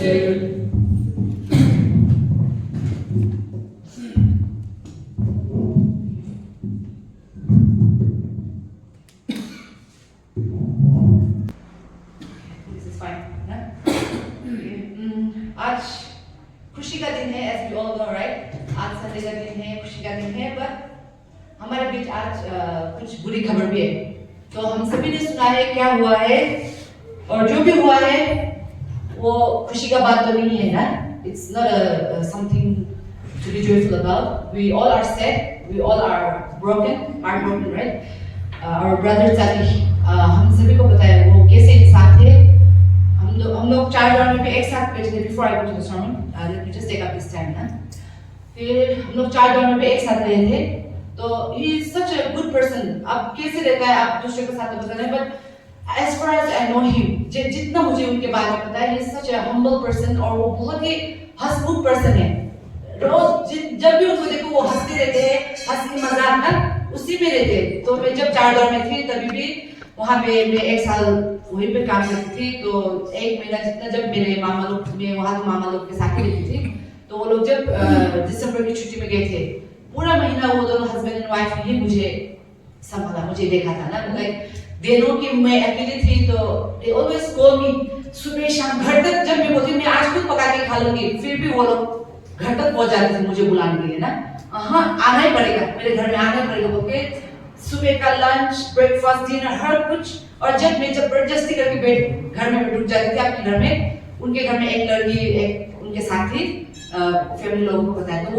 आज खुशी का दिन है, as we all know, right? आज संडे का दिन है, खुशी का दिन है, पर हमारे बीच आज कुछ बुरी खबर भी है। तो हम सभी ने सुना है क्या हुआ है, और जो भी हुआ है वो खुशी का बात तो नहीं है ना। It's not something to be joyful about. We all are sad, we all are broken, heartbroken, right? Our brother Tati, हम सभी को पता है वो कैसे इंसान थे। हम लोग 4 दौर में एक साथ बैठे थे। Before I go to the sermon, let me just take up this time ना। फिर हम लोग 4 दौर में एक साथ रहे थे। तो he is such a good person। अब कैसे रहता है आप दूसरे के साथ तो पता नहीं, but as far as I know him, जितना मुझे उनके बारे में पता है, he is such a humble person और वो बहुत ही हंसमुख person है। रोज जब भी उनको देखो वो हंसते रहते हैं, हंसी मजाक ना उसी में रहते हैं। तो मैं जब 4 दौर में थी तभी भी वहाँ पे मैं 1 साल वहीं पे काम करती थी। तो 1 महीना जितना जब मेरे मामा लोग, मैं वहाँ तो मामा लोग के साथ ही रहती थी। तो वो लोग जब दिसंबर की छुट्टी में गए थे, पूरा महीना वो दोनों हस्बैंड एंड वाइफ ने मुझे संभाला, मुझे देखा था ना। लाइक दिनों की मैं अकेली थी तो they always call me, सुबह शाम घर तक जब मैं बोलती मैं आज खुद पका के खा लूंगी, फिर भी वो लोग घर तक पहुंच जाते थे मुझे बुलाने के लिए ना। हाँ आना ही पड़ेगा, मेरे घर में आना ही पड़ेगा बोल के सुबह का लंच, ब्रेकफास्ट, डिनर, हर कुछ। और जब मैं जबरदस्ती करके बैठ घर में रुक जाती थी अपने घर में, उनके घर में एक लड़की, एक उनके साथी फैमिली लोगों को पता है, तो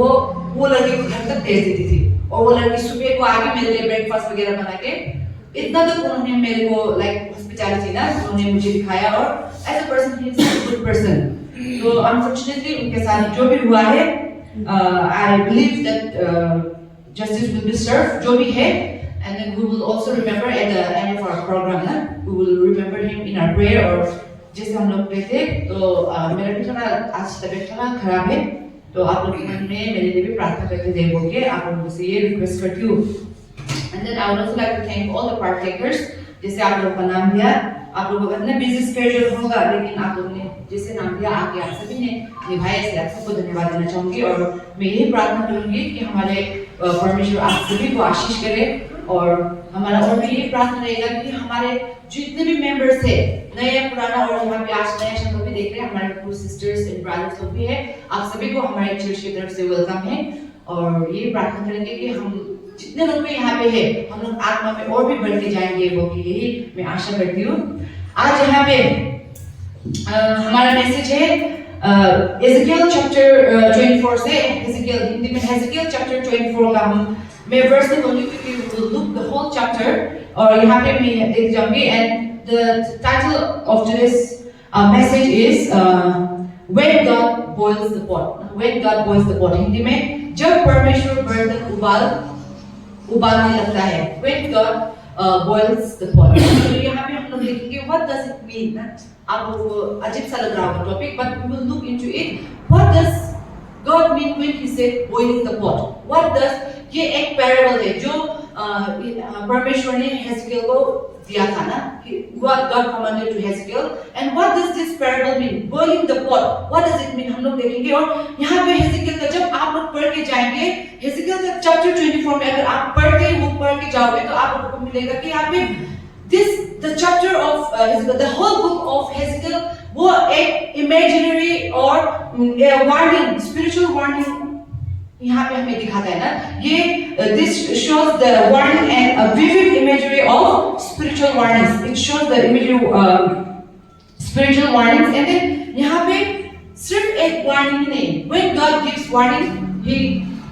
वो लड़की को घर तक भेज देती थी। और वो लड़की सुबह को आगे मेरे लिए ब्रेकफास्ट वगैरह बना के, इतना तक उन्होंने मेरे को लाइक हॉस्पिटैलिटी ना उन्होंने मुझे दिखाया। और as a person he is a good person. तो अनफॉर्चुनेटली उनके साथ जो भी हुआ है, I believe that justice will be serve, जो भी है। And then we will also remember at the end of our program ना, we will remember him in our prayer। और जैसे हम लोग गए थे तो मेरा भी थोड़ा आज तबीयत थोड़ा खराब है, तो आप लोग के मन में मेरे लिए भी प्रार्थना करके दे बोल के आप लोगों से ये रिक्वेस्ट करती हूँ। And then I would also like to thank all the partakers। जैसे आप लोगों का नाम दिया, आप लोगों का इतना बिजी स्केड्यूल होगा, लेकिन आप लोगों ने जैसे नाम दिया आके आप सभी ने निभाया, इसलिए आप सबको धन्यवाद देना चाहूंगी। और मैं यही प्रार्थना करूंगी कि हमारे परमेश्वर आप सभी को आशीष करे। और हमारा और भी ये प्रार्थना रहेगा कि हमारे जितने भी मेंबर्स थे, नए पुराना, और यहाँ पे आज नए शब्द भी देख रहे हैं, हमारे सिस्टर्स एंड ब्रदर्स लोग भी है, आप सभी को हमारे चर्च की तरफ से वेलकम है। और ये प्रार्थना करेंगे कि हम जितने लोग भी यहाँ पे है, हम लोग आत्मा में और भी बढ़ते जाएंगे, वो कि यही मैं आशा करती हूँ। आज यहाँ पे हमारा मैसेज है एजेकियल चैप्टर 24 से। एजेकियल हिंदी में एजेकियल चैप्टर 24 का मैं वर्स नहीं बोलूंगी क्योंकि we will look the whole chapter, और यहाँ पे मैं देख जाऊंगी। And the title of today's message is when God boils the pot। When God boils the pot, Hindi में जब परमेश्वर बर्तन उबालने लगता है। When God boils the pot। तो यहाँ पे हम लोग देखेंगे what does it mean ना। आप लोगों को अजीब सा लग रहा होगा topic, but we will look into it। What does God mean when he said boiling the pot? What does, ये एक पैराबल है जो परमेश्वर ने हेzekiel को दिया था ना, what God commanded to Hezekiel। and what does this parable mean? Boiling the pot, what does it mean? हम लोग देखेंगे। और यहाँ पे हेzekiel का जब आप लोग पढ़ के जाएंगे, हेzekiel का चैप्टर 24 में अगर आप पढ़ के जाओगे तो आप लोगों को मिलेगा कि यहाँ पे the chapter of Hezekiel, the whole book of Hezekiel, वो एक imaginary और warning, spiritual warning यहाँ पे हमें दिखाता है ना। ये this shows the warning and a vivid imagery of spiritual warnings। It shows the imagery spiritual warnings। and then यहाँ पे सिर्फ एक warning ही नहीं, when God gives warning, He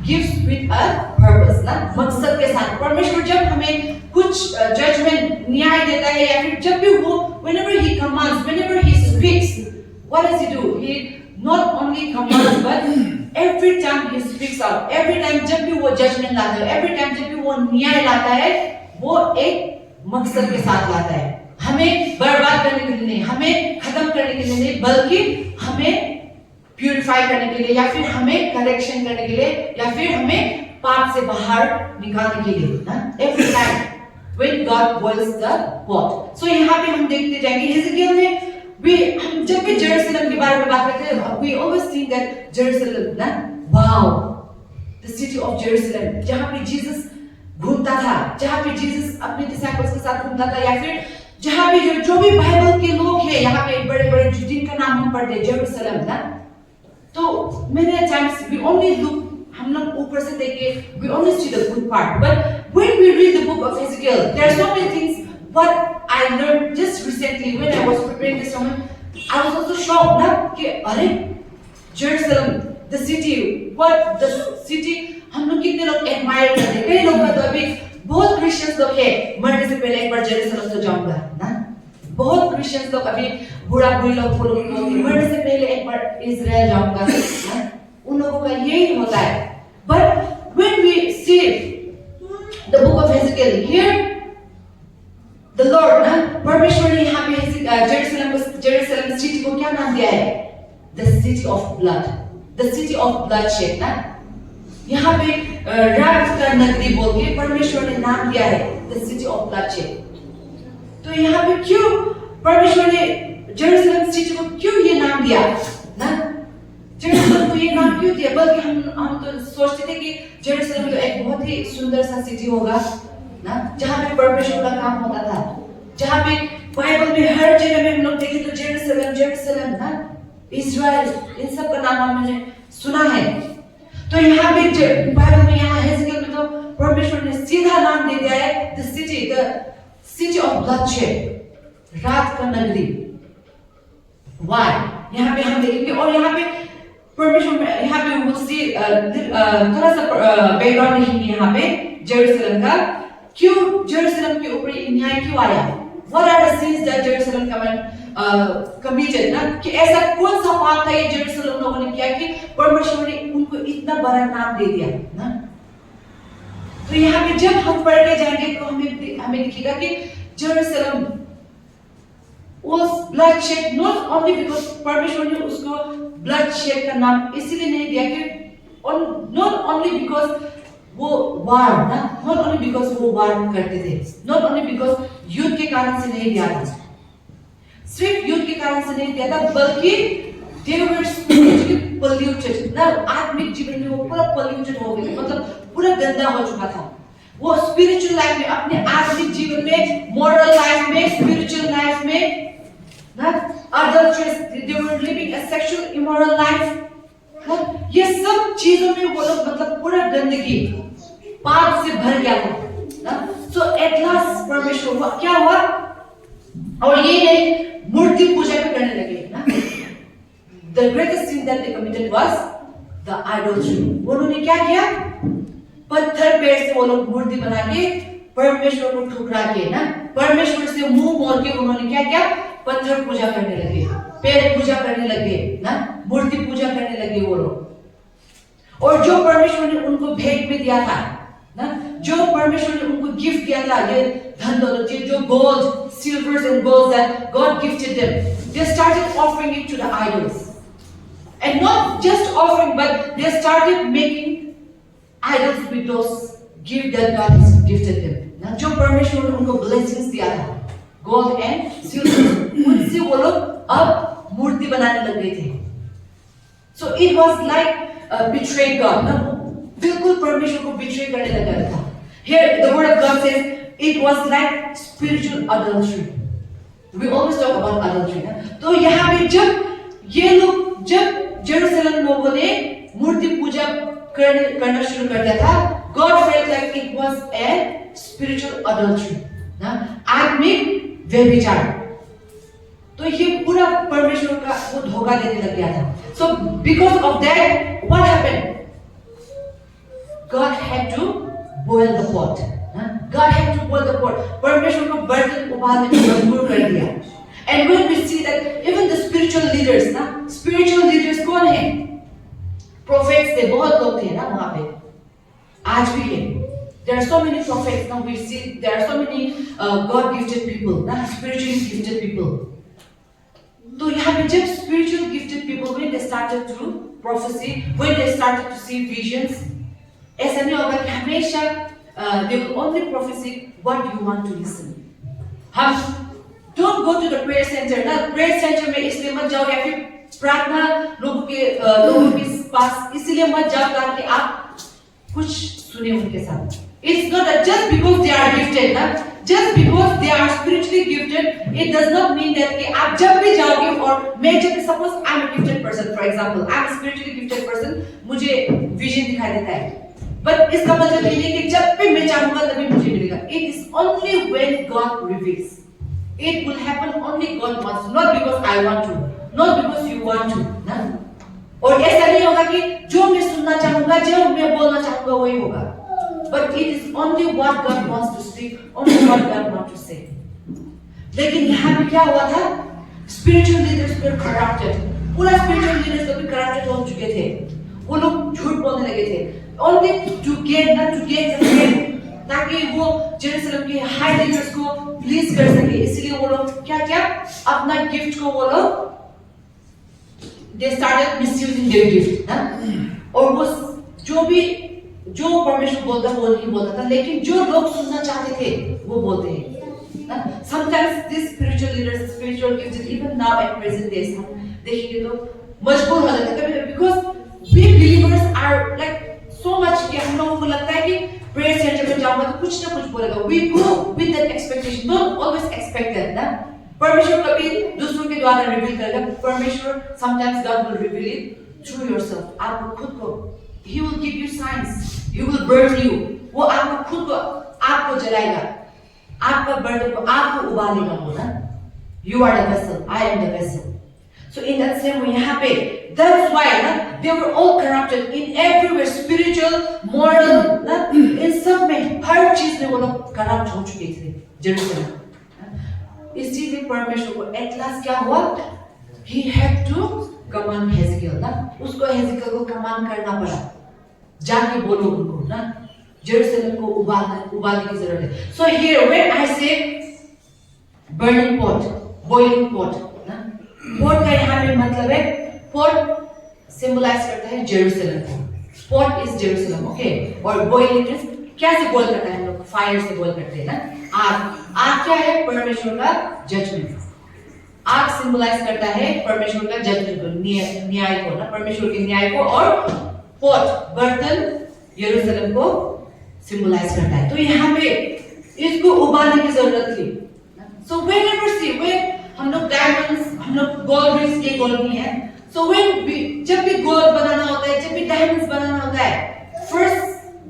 gives with a purpose ना, मकसद के साथ। परमेश्वर जब हमें कुछ judgment न्याय देता है, या फिर जब भी वो whenever He commands, whenever He speaks, what does He do? He not only commands but every time he speaks out, every time जब भी वो judgment लाता है, every time जब भी वो न्याय लाता है, वो एक मकसद के साथ लाता है। हमें बर्बाद करने के लिए नहीं, हमें खत्म करने के लिए नहीं, बल्कि हमें प्यूरिफाई करने के लिए, या फिर हमें करेक्शन करने के लिए, या फिर हमें पाप से बाहर निकालने के लिए ना। every time when God boils the pot। so यहाँ पे हम देखते जाएंगे हेzekiel ने हम जब भी जेरूसलम के बारे में बात करते हैं, we always think that Jerusalem, ना, wow, the city of Jerusalem, जहाँ पे जीसस घूमता था, जहाँ पे जीसस अपने डिसाइपल्स के साथ घूमता था, या फिर जहाँ पे जो भी बाइबल के लोग हैं, यहाँ पे बड़े बड़े जिनका नाम हम पढ़ते हैं, जेरूसलम, ना, तो many times we only look, हम लोग ऊपर से देखे, we only see the good part, but when we read the book of Ezekiel, there are so many things. What I learned just recently when I was preparing this sermon, I was also shocked, ना, कि अरे Jerusalem, the city, what the city, हम लोग कितने लोग admire करते हैं, कई लोग तो अभी बहुत Christians लोग हैं, मरने से पहले एक बार Jerusalem तो जाऊंगा, ना, बहुत Christians लोग अभी बुरा बुरी लोग बोलोगे, मरने से पहले एक बार इज़राइल जाऊंगा, ना, उन लोगों का यही होता है. But when we see the book of Ezekiel here, the Lord, ना, परमेश्वर ने यहाँ पे जेरूसलम सिटी को क्या नाम दिया है? The city of blood, the city of bloodshed, ना, यहाँ पे रात का नगरी बोल के परमेश्वर ने नाम दिया है, the city of bloodshed. तो यहाँ पे क्यों परमेश्वर ने जेरूसलम सिटी को क्यों ये नाम दिया, ना? जेरूसलम को ये नाम क्यों दिया? बल्कि हम तो सोचते थे कि जेरूसलम तो एक बहुत ही सुंदर सा सिटी होगा, ना, जहाँ पे परमेश्वर का काम होता था, जहाँ पे बाइबल में हर जगह में हम लोग देखें तो जेरूसलम जेरूसलम, ना, इज़राइल, इन सब का नाम हमने सुना है. तो यहाँ पे बाइबल में यहाँ हेज़ेकियल में तो परमेश्वर ने सीधा नाम दे दिया है the city of bloodshed, रात का नगरी. Why? यहाँ पे हम देखेंगे और यहाँ पे परमेश्वर में यहाँ पे we'll see थोड़ा सा बैकग्राउंड लिखेंगे यहाँ पे जेरूसलम का. क्यों जेरूसलम के ऊपर न्याय क्यों आया? What are the sins that Jerusalem committed? ना, कि ऐसा कौन सा पाप था ये जेरूसलम लोगों ने किया कि परमेश्वर ने उनको इतना बड़ा नाम दे दिया, ना? तो यहाँ पे जब हम पढ़ के जाएंगे तो हमें दिखेगा कि Jerusalem was bloodshed not only because परमेश्वर ने उसको bloodshed का नाम इसीलिए नहीं दिया कि not only because वो वार, ना, not only because वो वार करते थे, not only because युद्ध के कारण से नहीं दिया था, सिर्फ युद्ध के कारण से नहीं दिया था, बल्कि they were spiritually polluted, ना, आत्मिक जीवन में वो पूरा polluted हो गए, मतलब पूरा गंदा हो चुका था. वो spiritual life में, अपने आत्मिक जीवन में, moral life में, spiritual life में, ना, adulterous, they were living a sexual immoral life. ये सब चीजों में वो लोग मतलब पूरा गंदगी पाप से भर गया था. So at last परमेश्वर हुआ क्या हुआ? और ये मूर्ति पूजा भी करने लगे, ना. The greatest sin that they committed was the idolatry. उन्होंने क्या किया? पत्थर पेड़ से वो लोग मूर्ति बना के परमेश्वर को ठुकरा के, ना, परमेश्वर से मुंह मोड़ के उन्होंने क्या किया? पत्थर पूजा करने लगे, पेड़ पूजा करने लगे, ना, मूर्ति पूजा करने लगे वो लोग. और जो परमेश्वर ने उनको भेंट में दिया था, ना, जो परमेश्वर ने उनको गिफ्ट दिया था, ये धन दौलत, जो gold, silvers and golds that God gifted them, they started offering it to the idols. And not just offering, but they started making idols with those gifts that God has gifted them. ना, जो परमेश्वर ने उनको blessings दिया था, gold and silver, उनसे वो लोग अब मूर्ति बनाने लग गए थे. So it was like betrayed God, ना, बिल्कुल परमेश्वर को betray करने लगा था. Here the word of God says it was like spiritual adultery. We always talk about adultery, ना. तो यहाँ पे जब जेरूसलम लोगों ने मूर्ति पूजा करना शुरू कर दिया था, God felt like it was a spiritual adultery, ना, आत्मिक व्यभिचार. तो ये पूरा परमेश्वर का वो धोखा देने लग गया था. So because of that, what happened? God had to boil the pot. God had to boil the pot. परमेश्वर को बर्तन उबालने में मजबूर कर दिया. And when we see that even the spiritual leaders, ना, spiritual leaders कौन है? Prophets थे, बहुत लोग थे ना वहाँ पे. आज भी है. There are so many prophets. Now we see there are so many God-gifted people, ना, spiritually gifted people. तो यहाँ पे जब spiritual gifted people, when they started to prophesy, when they started to see visions, ऐसा नहीं होगा कि हमेशा they will only prophesy what you want to listen. हम don't go to the prayer centre ना, प्रेयर सेंटर में इसलिए मत जाओ या फिर प्रार्थना लोगों के पास इसलिए मत जाओ ताकि आप कुछ सुने उनके साथ. It's not that just because they are gifted ना, just because they are spiritually gifted, it does not mean that कि आप जब भी जाओगे और मैं जब भी suppose I'm a gifted person, for example, I'm a spiritually gifted person, मुझे vision दिखाई देता है. But इसका मतलब ये नहीं कि जब भी मैं चाहूँगा तभी मुझे मिलेगा. It is only when God reveals. It will happen only God wants to, not because I want to, not because you want to. ना? और ऐसा नहीं होगा कि जो मैं सुनना चाहूँगा, जो मैं बोलना चाहूँगा वही होगा. But it is only what God wants to speak, only what God wants to say. लेकिन यहाँ पे क्या हुआ था? Spiritual leaders were corrupted. पूरा spiritual leaders कभी corrupted हो चुके थे. वो लोग झूठ बोलने लगे थे. Only to gain the fame, ताकि वो जेरूसलम के high leaders को please कर सके. इसलिए वो लोग क्या अपना gift को वो लोग they started misusing their gift. ना? और वो जो परमेश्वर बोलता वो नहीं बोलता था, लेकिन जो लोग सुनना चाहते थे वो बोलते हैं. Sometimes these spiritual leaders, spiritual gifts, even now at present days, देखिए तो मजबूर हो जाते हैं because we believers are like so much कि हम लोगों को लगता है कि prayer center में जाऊंगा तो कुछ ना कुछ बोलेगा. We go with that expectation. Don't always expect that ना. परमेश्वर कभी दूसरों के द्वारा रिवील करेगा. परमेश्वर sometimes God will reveal it through yourself. आप खुद को He will give you signs. He will burn you. वो आपको खुद को आपको जलाएगा. आपका बर्तन को आपको उबालेगा वो ना. You are the vessel. I am the vessel. So in that same way यहाँ पे that's why ना they were all corrupted in everywhere, spiritual, moral ना इन सब में हर चीज में वो लोग corrupt हो चुके थे जेरूसलम. इस चीज में परमेश्वर को at last क्या हुआ? He had to command Hezekiel ना, उसको हेzekiel को कमांड करना पड़ा. जाके बोलो उनको ना जेरूसलम को उबालने की जरूरत है. So here when I say burning pot, boiling pot ना, pot का यहाँ पे मतलब है pot symbolize करता है जेरूसलम को. Pot is Jerusalem, okay? और boiling is क्या से boil करता है हम लोग? Fire से boil करते हैं ना. आग क्या है? परमेश्वर का judgment. आग सिंबलाइज करता है परमेश्वर का जजमेंट को, न्याय को ना, परमेश्वर के न्याय को. और पॉट बर्तन यरूशलेम को सिंबलाइज करता है. तो यहाँ पे इसको उबालने की जरूरत थी. सो व्हेनेवर सी व्हेन हम लोग डायमंड्स, हम लोग गोल्ड रिंग्स के गोल्ड नहीं है. सो व्हेन जब भी गोल्ड बनाना होता है, जब भी डायमंड्स बनाना होता है, first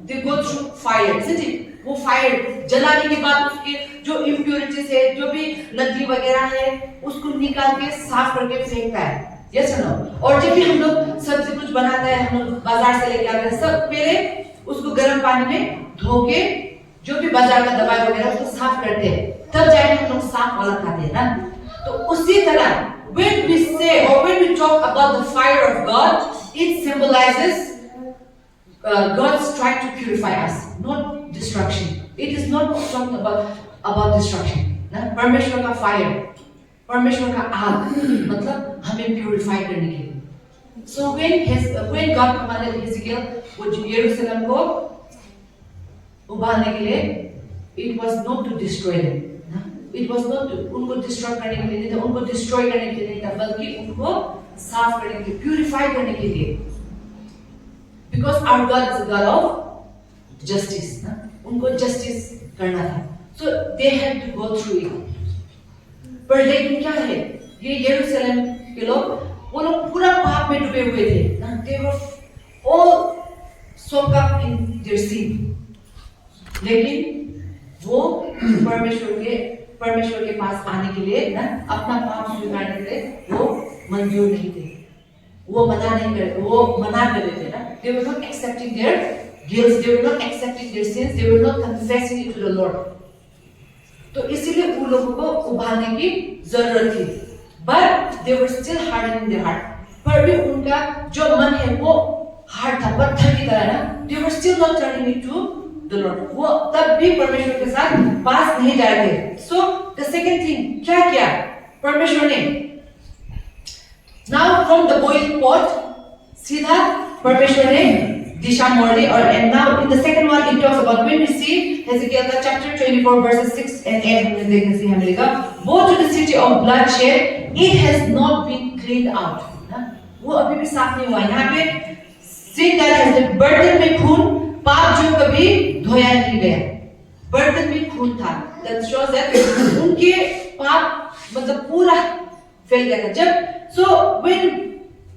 they go through fire, isn't it? वो फायर जलाने के बाद उसके जो इम्प्योरिटीज है, जो भी नदी वगैरह है, उसको निकाल के साफ करके फेंकता है. यस और नो? और जब भी हम लोग सब्जी कुछ बनाता है, हम लोग बाजार से लेके आते हैं, सब पहले उसको गर्म पानी में धो के जो भी बाजार का दवाई वगैरह उसको साफ करते हैं, तब जाके हम लोग साफ वाला खाते हैं ना. तो उसी तरह when we say or when we talk about the fire of God, it symbolizes God's trying to purify us, not destruction. It is not talking about destruction. ना परमेश्वर का फायर, परमेश्वर का आग मतलब हमें प्यूरिफाई करने के लिए. So when God commanded Hezekiel वो यरूशलेम को उबालने के लिए, it was not to destroy them. It was not to उनको destroy करने के लिए नहीं था, उनको destroy करने के लिए नहीं था, बल्कि उनको साफ करने के लिए, प्यूरिफाई करने के लिए. Because our God is a God of justice. ना उनको justice करना था. So they had to go through it. पर लेकिन क्या है, ये यरूशलेम के लोग, वो लोग पूरा पाप में डूबे हुए थे. They were all soaked up in their sin. लेकिन वो परमेश्वर के पास आने के लिए ना, अपना पाप स्वीकारने के लिए वो मंजूर नहीं थे. वो मना कर रहे थे ना. They were not accepting their guilt, they were not accepting their sins, they were not confessing it to the Lord. तो इसीलिए उन लोगों को उबालने की जरूरत थी. But they were still hardening their heart. पर भी उनका जो मन है वो हार्ड था, पत्थर की तरह ना. They were still not turning it to the Lord. वो तब भी परमेश्वर के साथ पास नहीं जा रहे थे. So the second thing क्या किया परमेश्वर ने? Now from the boiling pot सीधा परमेश्वर ने दिशा मोड़ने और and now in the second one it talks about when we see Hezekiah chapter 24 verses 6 and 8 हमने देखने से हमें लगा वो to the city of bloodshed it has not been cleaned out वो अभी भी साफ नहीं हुआ यहाँ पे sin that has been बर्तन में खून पाप जो कभी धोया नहीं गया बर्तन में खून था that shows that उनके पाप मतलब पूरा फैल गया था जब so when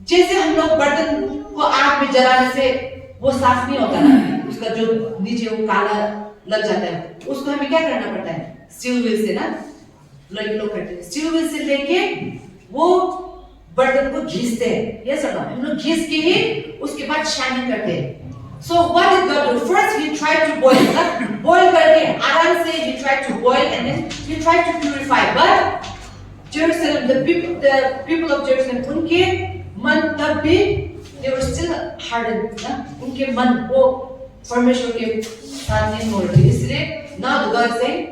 जैसे हम लोग बर्तन को आग में जलाने से वो साफ नहीं होता ना उसका जो नीचे वो काला लग जाता है उसको हमें क्या करना पड़ता है स्टील व्हील से ना लोग करते हैं स्टील व्हील से लेके वो बर्तन को घिसते हैं ये सब हम लोग घिस के ही उसके बाद शाइनिंग करते हैं so what is God do first he tried to boil boil करके आराम से he tried to boil and then he tried to purify but Jerusalem the people of Jerusalem उनके मन तब भी they were still hardened ना उनके मन वो परमेश्वर के साथ नहीं मोड़ रहे इसलिए now the God is saying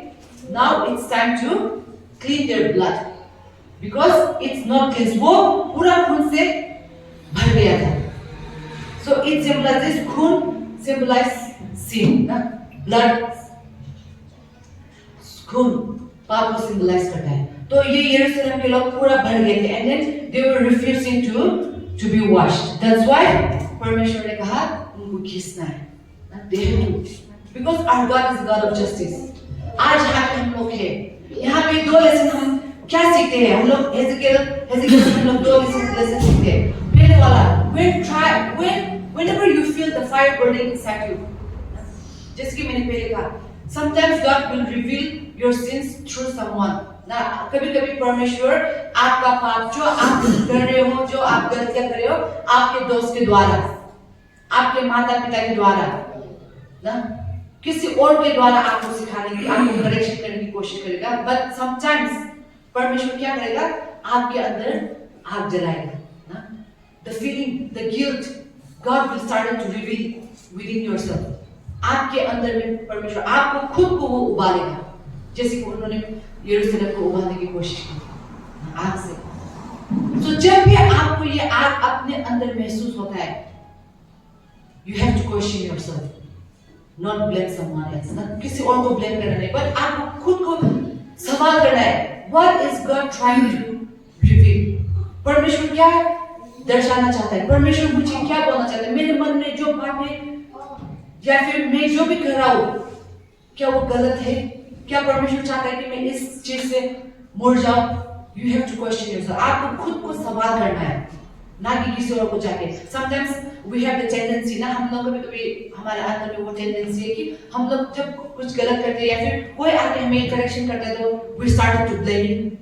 now it's time to clean their blood because it's not cleansed वो पूरा खून से भर गया था so it symbolizes खून symbolize sin ना blood खून पाप को symbolize करता है तो ये यरूशलेम के लोग पूरा भर गए थे and then they were refusing to be washed. That's why परमेश्वर ने कहा उनको खींचना है. They have to, because our God is God of justice. आज यहाँ पे हम लोग हैं. यहाँ पे दो लेसन हम क्या सीखते हैं? हम लोग हेजेकियल से हम लोग दो लेसन सीखते हैं. पहले वाला, whenever you feel the fire burning inside you, जैसे कि मैंने पहले कहा, sometimes God will reveal your sins through someone. ना कभी-कभी परमेश्वर आपका पाप जो आप कर रहे हो जो आप गलतियां कर रहे हो आपके दोस्त के द्वारा आपके माता पिता के द्वारा ना किसी और के द्वारा आपको सिखाने की आपको करेक्शन करने की कोशिश करेगा बट समटाइम्स परमेश्वर क्या करेगा आपके अंदर आग जलाएगा ना the feeling the guilt God will start to reveal within yourself आपके अंदर में परमेश्वर आपको खुद को वो उबालेगा जैसे कि उन्होंने यरूशलेम को उबालने की कोशिश की आग से तो जब भी आपको ये आग अपने अंदर महसूस होता है you have to question yourself not blame someone else ना किसी और को ब्लेम करना नहीं पर आपको खुद को सवाल करना है what is God trying to reveal परमेश्वर क्या दर्शाना चाहता है परमेश्वर मुझे क्या बोलना चाहता है मेरे मन में जो बातें या फिर मैं जो भी कर रहा हूँ क्या वो गलत है क्या परमेश्वर चाहता है कि मैं इस चीज से मुड़ जाऊं you have to question yourself आपको खुद को सवाल करना है ना कि किसी और को जाके sometimes we have the tendency ना हम लोग कभी हमारे अंदर में वो टेंडेंसी है कि हम लोग जब कुछ गलत करते हैं या फिर कोई आके हमें करेक्शन करता है तो we started to blame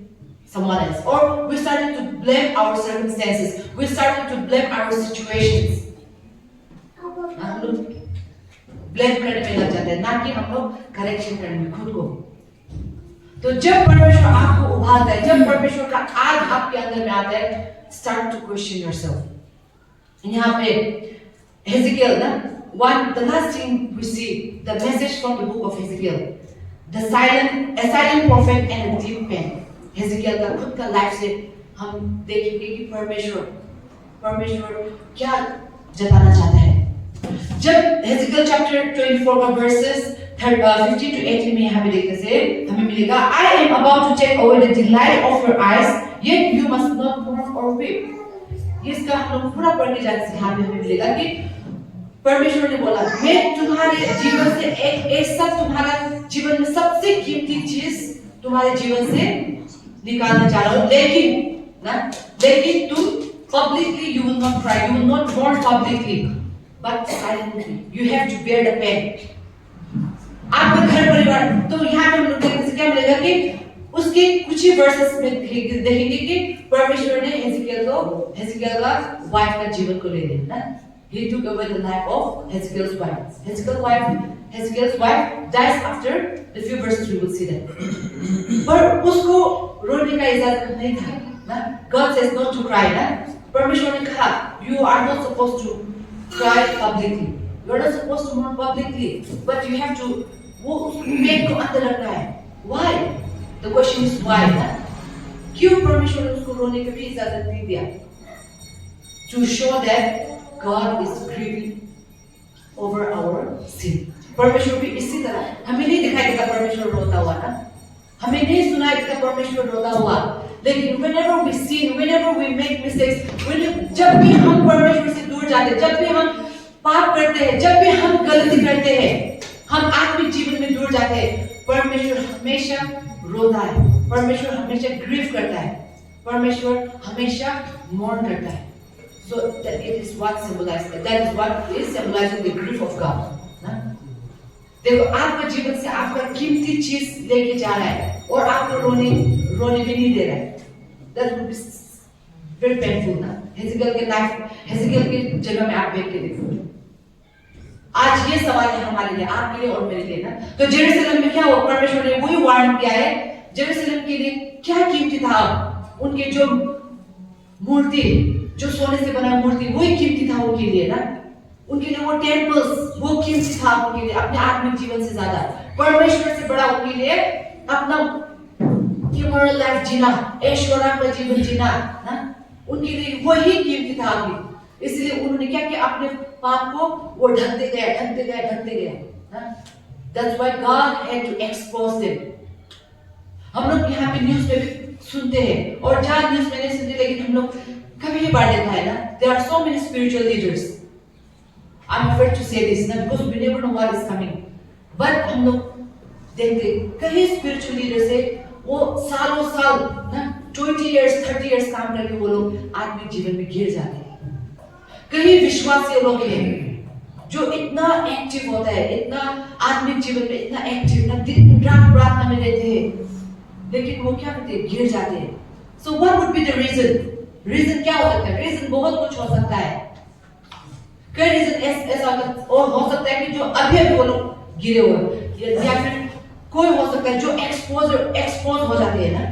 someone else or we started to blame our circumstances we started to blame our situations हम लोग ब्लेम करने में लग जाते हैं ना कि हम लोग करेक्शन करने में खुद को तो जब परमेश्वर आपको उभारता है जब परमेश्वर का आग आपके अंदर में आता है स्टार्ट टू क्वेश्चन योरसेल्फ यहाँ पे हेजेकियल ना the last thing we see the message from the book of Hezekiel a silent prophet and a deep pain हेजेकियल का खुद का लाइफ से हम देखेंगे कि परमेश्वर क्या जताना चाहता है जब हेजेकियल चैप्टर 24 का वर्सेस 15 to 18 में यहाँ पे देखते से हमें मिलेगा I am about to take away the delight of your eyes yet you must not mourn or weep इसका हम लोग पूरा पढ़ के जाने से यहाँ पे हमें मिलेगा कि परमेश्वर ने बोला मैं तुम्हारे जीवन से एक सब तुम्हारा जीवन में सबसे कीमती चीज तुम्हारे जीवन से निकालने जा रहा हूँ लेकिन तुम publicly you will not cry you will not mourn publicly but silently you have to bear the pain आपका घर परिवार तो यहाँ पे हम लोग देखने से क्या मिलेगा कि उसके कुछ ही वर्सेस में देखेंगे कि परमेश्वर ने हेजेकियल का वाइफ का जीवन को ले लिया ना he took away the life of Hezekiel's wife Hezekiel's wife dies after the few verses we will see that पर उसको रोने का इजाजत नहीं था ना God says not to cry ना परमेश्वर ने कहा you are not supposed to cry publicly you are not supposed to mourn publicly but you have to वो पेन को अंदर रखना है why the question is why ना क्यों परमेश्वर ने उसको रोने की भी इजाजत नहीं दिया to show that God is grieving over our sin. परमेश्वर भी इसी तरह, हमें नहीं दिखाई देता परमेश्वर रोता हुआ ना, हमें नहीं सुनाई देता परमेश्वर रोता हुआ, लेकिन whenever we sin, whenever we make mistakes, जब भी हम परमेश्वर से दूर जाते, जब भी हम पाप करते हैं, जब भी हम गलती करते हैं, हम आत्मिक जीवन में दूर जाते हैं, परमेश्वर हमेशा रोता है, परमेश्वर हमेशा ग्रीव करता है, परमेश्वर हमेशा mourn करता है. So that it is what symbolizes, that is what is symbolizing the grief of God. ना? देखो आपका जीवन से आपका कीमती चीज लेके जा रहा है और आपको रोने भी नहीं दे रहा है. That would be very painful ना. हेजेकिएल के लाइफ, हेजेकिएल की जगह में आप बैठ के देखो. आज ये सवाल है हमारे लिए, आपके लिए और मेरे लिए ना. तो जेरूसलम में क्या हुआ? परमेश्वर ने वही वार्न किया है. जेरूसलम के लिए क्या कीमती था? उनके जो मूर्ति, जो सोने से बना मूर्ति, वही कीमती था उनके लिए ना. उनके लिए वो टेम्पल्स, वो कीमती था उनके लिए अपने आत्मिक जीवन से ज्यादा. परमेश्वर से बड़ा उनके लिए अपना इमोरल लाइफ जीना, ऐश्वर्य का जीवन जीना ना, उनके लिए वही कीमती था अभी. इसलिए उन्होंने क्या किया? अपने पाप को वो ढकते गए ना. That's why God had to expose them. हम लोग यहाँ पे न्यूज़ में भी सुनते हैं, और जहाँ न्यूज़ में नहीं सुनते, लेकिन हम लोग कभी नहीं पढ़ देखा है ना. There are so many spiritual leaders. I'm afraid to say this ना, because we never know what is coming. But हम लोग देखते कई spiritual leaders है, वो सालों साल ना 20 years 30 years काम करके वो लोग आत्मिक जीवन में गिर जाते हैं. कई विश्वासी लोग हैं जो इतना एक्टिव होता है, इतना आत्मिक जीवन में इतना एक्टिव ना, दिन रात प्रार्थना में रहते हैं, लेकिन वो क्या करते हैं? गिर जाते हैं. So what would be the reason? Reason क्या हो सकता है? रीजन बहुत कुछ हो सकता है. कई रीजन ऐसा और हो सकता है कि जो अभी वो लोग गिरे हुए, या फिर कोई हो सकता है जो एक्सपोज हो जाते हैं ना.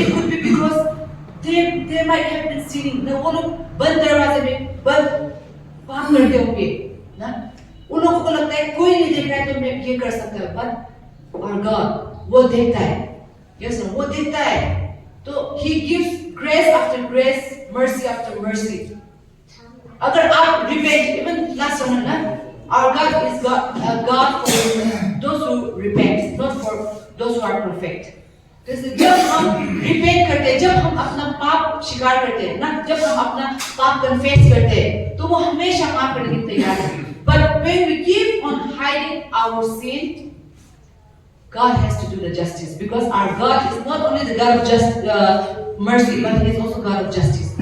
It could be because they might have been sinning ना, वो लोग बंद दरवाजे में बंद पाप करते होंगे ना. उन लोगों को लगता है कोई नहीं देख रहा है तो मैं ये कर सकता हूँ, पर और गॉड वो देखता है. यस वो देखता है, तो he gives grace after grace, mercy after mercy. अगर आप repent, even last one ना, our God is God for those who repent, not for those who are perfect. जब हम repent करते हैं, जब हम अपना पाप स्वीकार करते हैं ना, जब हम अपना पाप confess करते हैं, तो वो हमेशा माफ करने के तैयार है. But when we keep on hiding our sin, God has to do the justice, because our God is not only the God of mercy, but He is also God of justice.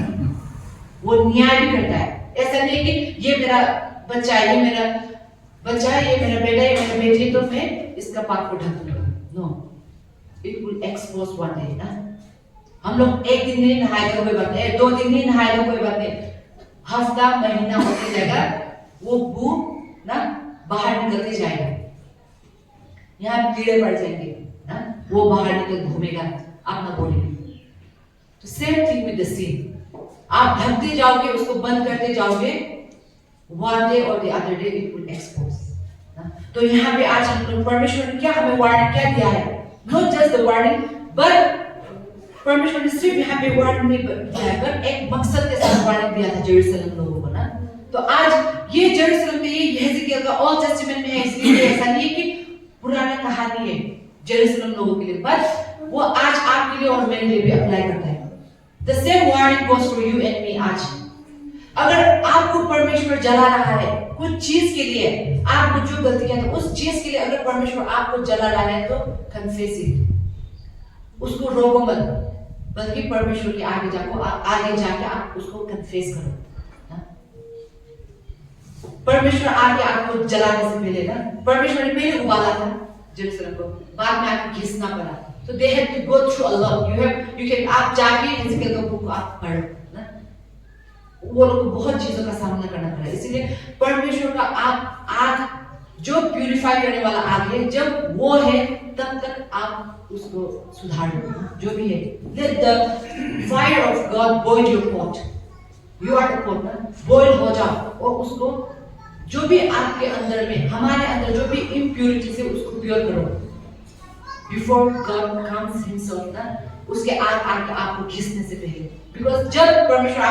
वो न्याय भी करता है. ऐसा नहीं कि ये मेरा बच्चा है, ये मेरा बच्चा है, ये मेरा बेटा है, ये मेरा बेटी, तो मैं इसका पाप को ढक दूंगा. No, it will expose one day ना. हम लोग एक दिन नहीं नहाए तो कोई बात नहीं, 2 दिन नहीं नहाए तो कोई बात नहीं, हफ्ता महीना होते जाएगा, वो बू ना बाहर निकलते जाएगा. यहाँ कीड़े पड़ जाएंगे ना, वो बाहर निकल घूमेगा अपना बॉडी में. तो same thing with the scene. आप ढकते जाओगे, उसको बंद करते जाओगे, one day or the other day it will expose. तो यहाँ पे आज हम लोग परमेश्वर ने क्या हमें वार्निंग क्या दिया है? Not just the warning, but परमेश्वर ने सिर्फ यहाँ पे वार्निंग नहीं दिया है, पर एक मकसद के साथ वार्निंग दिया था जेरूसलम लोगों को ना. तो आज ये जेरूसलम में ये हेजेकिएल का ओल्ड टेस्टामेंट में है, इसलिए ऐसा नहीं है कि पुराना कहानी है जेरूसलम लोगों के लिए, पर वो आज आपके लिए और मेरे लिए भी अप्लाई करता है. The same warning goes for you and me आज. अगर आपको परमेश्वर जला रहा है कुछ चीज के लिए, आपको जो गलती किया था उस चीज के लिए अगर परमेश्वर आपको जला रहा है, तो कन्फेस इट. उसको रोको मत, बल्कि परमेश्वर के आगे जाके आप उसको कन्फेस करो. परमेश्वर आगे आपको जलाने से पहले ना, परमेश्वर ने पहले उबाला था जेरूसलम को, बाद में आपको घिसना पड़ा. So they had to go through a lot. You can आप जाके हेजेकिएल का बुक आप पढ़ो ना, वो लोगों को बहुत चीजों का सामना करना पड़ा. इसीलिए परमेश्वर का आग जो प्यूरिफाई करने वाला आग है, जब वो है तब तक आप उसको सुधार लो जो भी है. Let the fire of God boil your pot. You are the pot ना, boil हो जाओ और उसको जो भी आपके अंदर में, हमारे अंदर जो भी इम्प्यूरिटीज है उसको प्योर करो. Before God comes Himself ना, उसके आगे आपको घिसने से पहले. Because जब परमेश्वर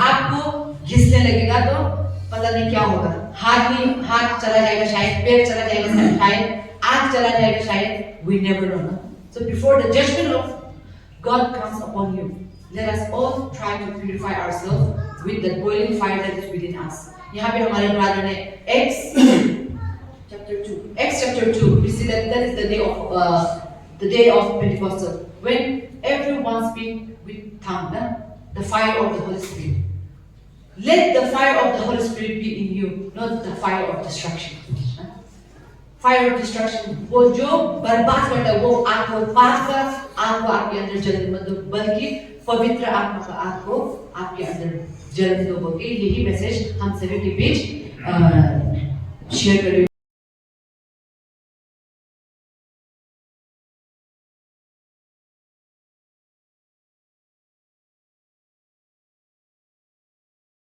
आपको घिसने लगेगा, तो पता नहीं क्या होगा, हाथ चला जाएगा शायद, पैर चला जाएगा शायद, आंख चला जाएगा शायद, we never know. No? So before the judgment of God comes upon you, let us all try to purify ourselves with the boiling fire that is within us. यहाँ पे हमारे ब्रदर ने Acts chapter 2, we see that is the day of Pentecostal, when everyone speak with tongue, the fire of the Holy Spirit. Let the fire of the Holy Spirit be in you, not the fire of destruction. Fire of destruction, वो जो बर्बाद करता है, वो आग को पाक कर आग को आपके अंदर जलन मतलब बल्कि पवित्र आत्मा का आग को आपके अंदर जलन दो बोल के यही मैसेज हम सभी के बीच शेयर कर